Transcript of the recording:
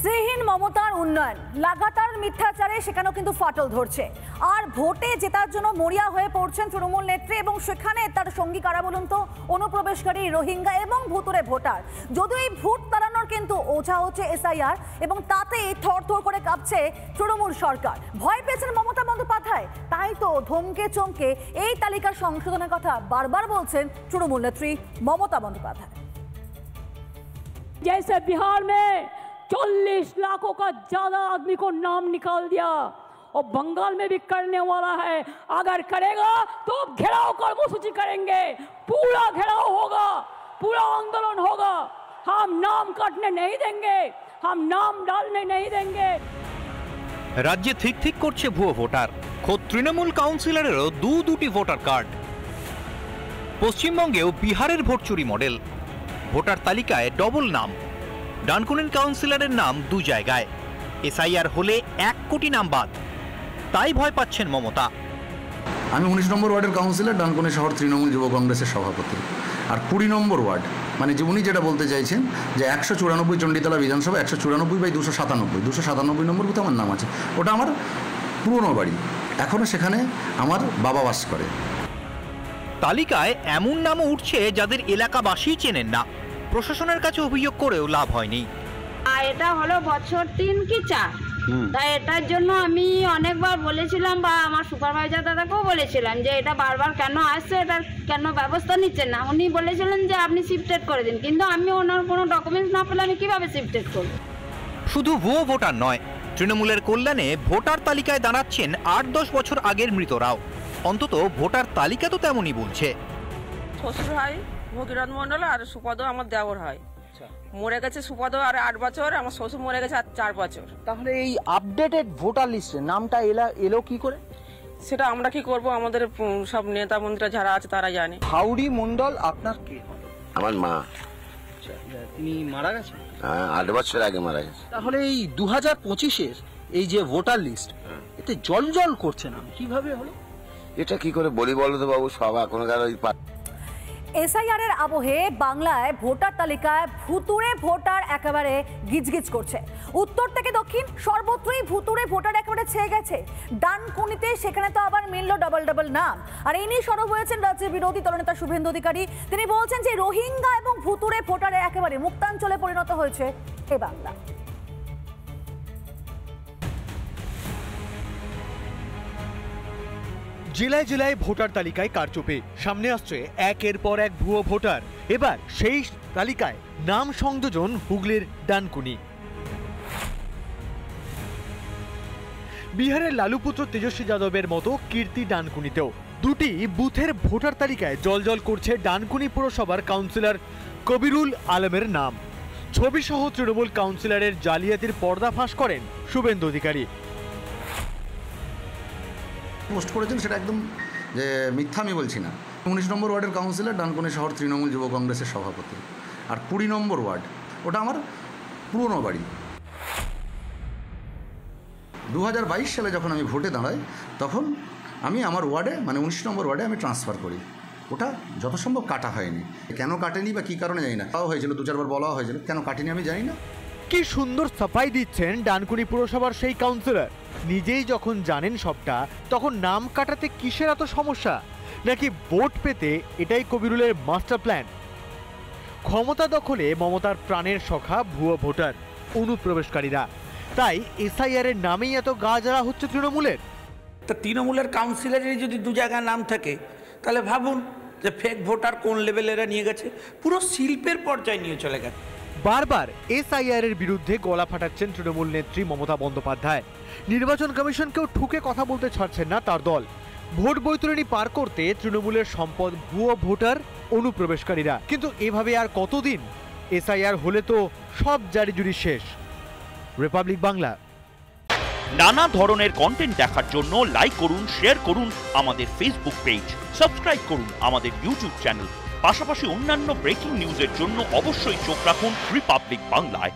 শ্রীহীন মমতার উন্নয়ন লাগাতার মিথ্যাচারে সেখানেও কিন্তু ফাটল ধরছে। আর ভোটে জেতার জন্য মরিয়া হয়ে পড়ছেন তৃণমূল নেত্রী এবং সেখানে তার সঙ্গী কারা বলুন তো, অনুপ্রবেশকারী রোহিঙ্গা এবং ভুতুরে ভোটার। যদিও এই ভোট তাড়ানোর কিন্তু ওঝা হচ্ছে এসআইআর এবং তাতেই থরথর করে কাঁপছে তৃণমূল সরকার। ভয় পেয়েছেন মমতা বন্দ্যোপাধ্যায়, তাই তো ধমকে চমকে এই তালিকার সংশোধনের কথা বারবার বলছেন তৃণমূল নেত্রী মমতা বন্দ্যোপাধ্যায়। जैसे बिहार में 40 लाखों का ज्यादा आदमी को नाम निकाल दिया और बंगाल में भी करने वाला है। अगर करेगा तो घेराव कर्मसूची करेंगे, पूरा घेराव होगा, पूरा आंदोलन होगा। हम नाम काटने नहीं देंगे, हम नाम डालने नहीं देंगे। राज्य ठीक ठीक করছে ভুয়ো ভোটার। খোদ তৃণমূল কাউন্সিলরেরও দুটি ভোটার কার্ড। পশ্চিমবঙ্গেও বিহারের ভোট চুরি মডেল। ভোটার তালিকায় ডবল নাম, ডানকুনির কাউন্সিলরের নাম দু জায়গায়। এসআইআর হলে 1 কোটি নাম বাদ, তাই ভয় পাচ্ছেন মমতা। আমি 19 নম্বর ওয়ার্ডের কাউন্সিলর, ডানকুনি শহর তৃণমূল যুব কংগ্রেসের সভাপতি। আর 20 নম্বর ওয়ার্ড মানে উনি যেটা বলতে চাইছেন যে 194 চণ্ডীতলা বিধানসভা 194/297 297 নম্বর বুথে আমার নাম আছে। ওটা আমার পুরনো বাড়ি, এখনো সেখানে আমার বাবা বাস করে। তালিকায় এমন নামও উঠছে যাদের এলাকাবাসী চেনেন না। প্রশাসনের কাছে অভিযোগ করেও লাভ হয়নি। এটা হলো বছর 3 কি 4, তাই এটার জন্য আমি অনেকবার বলেছিলাম বা আমার সুপারভাইজার দাদাকেও বলেছিলাম যে এটা বারবার কেন আসছে, এটার কেন ব্যবস্থা নিচ্ছেন না। উনি বলেছিলেন যে আপনি শিফটেড করে দিন, কিন্তু আমি ওনার কোনো ডকুমেন্টস না পেলে আমি কিভাবে শিফটেড করব। শুধু ভুয়ো ভোটার নয়, তৃণমূলের কল্যাণে ভোটার তালিকায় দাঁড়াচ্ছেন 8-10 বছর আগের মৃতরাও। অন্তত ভোটার তালিকা তো তেমনই বলছে। শ্বশুর হয় ভগীরথ মন্ডল আর সুপদ আমার দেওর হয়। মরে গেছে সুপদ আর 8 বছর, আমার শ্বশুর মরে গেছে 4 বছর। তাহলে এই আপডেটেড ভোটার লিস্টে নামটা এলো কি করে? সেটা আমরা কি করব, আমাদের সব নেতা মন্ত্রীরা যারা আছে তারা জানে। হাউড়ি মন্ডল আপনার কে? আমার মা। তিনি মারা গেছেন? হ্যাঁ, 8 বছর আগে মারা গেছে। তাহলে এই 2025-এর এই যে ভোটার লিস্ট, এতে জল করছে না, কিভাবে হলো? এটা কি করে বলি বলো তো বাবু, সব এখনকার ওই এসআইআর এর আবহে বাংলায় ভোটার তালিকায় ভুতুরে ভোটার একেবারে গিজগিজ করছে। উত্তর থেকে দক্ষিণ সর্বত্রই ভুতুরে ভোটার একেবারে ছেয়ে গেছে। ডানকুনিতে সেখানে তো আবার মিলল ডবল নাম। আর এই নিয়ে সরব হয়েছেন রাজ্যের বিরোধী দলনেতা শুভেন্দু অধিকারী। তিনি বলছেন যে রোহিঙ্গা এবং ভুতুরে ভোটারে একেবারে মুক্তাঞ্চলে পরিণত হয়েছে এ বাংলা। জেলায় জেলায় ভোটার তালিকায় কারচুপি, সামনে আসছে একের পর এক ভুয়ো ভোটার। এবার সেই তালিকায় নাম সংযোজন হুগলির ডানকুনি। বিহারের লালুপুত্র তেজস্বী যাদবের মতো কীর্তি ডানকুনিতেও। দুটি বুথের ভোটার তালিকায় জল করছে ডানকুনি পুরসভার কাউন্সিলর কবিরুল আলমের নাম। ছবিসহ তৃণমূল কাউন্সিলরের জালিয়াতির পর্দাফাঁস করেন শুভেন্দু অধিকারী। পোস্ট করেছেন সেটা একদম যে মিথ্যা আমি বলছি না। 19 নম্বর ওয়ার্ডের কাউন্সিলর, ডানকুনি শহর তৃণমূল যুব কংগ্রেসের সভাপতি। আর 20 নম্বর ওয়ার্ড ওটা আমার পুরনো বাড়ি। 2022 সালে যখন আমি ভোটে দাঁড়াই তখন আমি আমার ওয়ার্ডে মানে 19 নম্বর ওয়ার্ডে আমি ট্রান্সফার করি। ওটা যত সম্ভব কাটা হয়নি। কেন কাটেনি বা কী কারণে জানি না, তাও হয়েছিল 2-4 বার বলা হয়েছিল, কেন কাটেনি আমি জানি না। কি সুন্দর সাফাই দিচ্ছেন ডানকুনি পুরসভার সেই কাউন্সিলর। নিজেই যখন জানেন সবটা, তখন নাম কাটাতে কিসের এত সমস্যা? নাকি ভোট পেতে এটাই কবিরুলের মাস্টার প্ল্যান? ক্ষমতা দখলে মমতার প্রাণের সখা ভুয়ো ভোটার, অনুপ্রবেশকারীরা। তাই এসআইআর এর নামেই এত গাজরা হচ্ছে তৃণমূলের। তা তৃণমূলের কাউন্সিলরের যদি 2 জায়গায় নাম থাকে, তাহলে ভাবুন যে ফেক ভোটার কোন লেভেলেরা নিয়ে গেছে, পুরো শিল্পের পর্যায়ে নিয়ে চলে গেছে। বারবার এসআইআর এর বিরুদ্ধে গলা ফাটাচ্ছেন তৃণমূল নেত্রী মমতা বন্দ্যোপাধ্যায়। নির্বাচন কমিশনকেও ঠুকে কথা বলতে ছাড়ছেন না তার দল। ভোট বৈতরণী পার করতে তৃণমূলের সম্পদ ভুয়ো ভোটার, অনুপ্রবেশকারীরা। কিন্তু এভাবে আর কতদিন? এসআইআর হলে তো সব জারিজুরি শেষ। রিপাবলিক বাংলা। নানা ধরনের কন্টেন্ট দেখার জন্য লাইক করুন, শেয়ার করুন আমাদের ফেসবুক পেজ, সাবস্ক্রাইব করুন আমাদের ইউটিউব চ্যানেল। পাশাপাশি অন্যান্য ব্রেকিং নিউজের জন্য অবশ্যই চোখ রাখুন রিপাবলিক বাংলায়।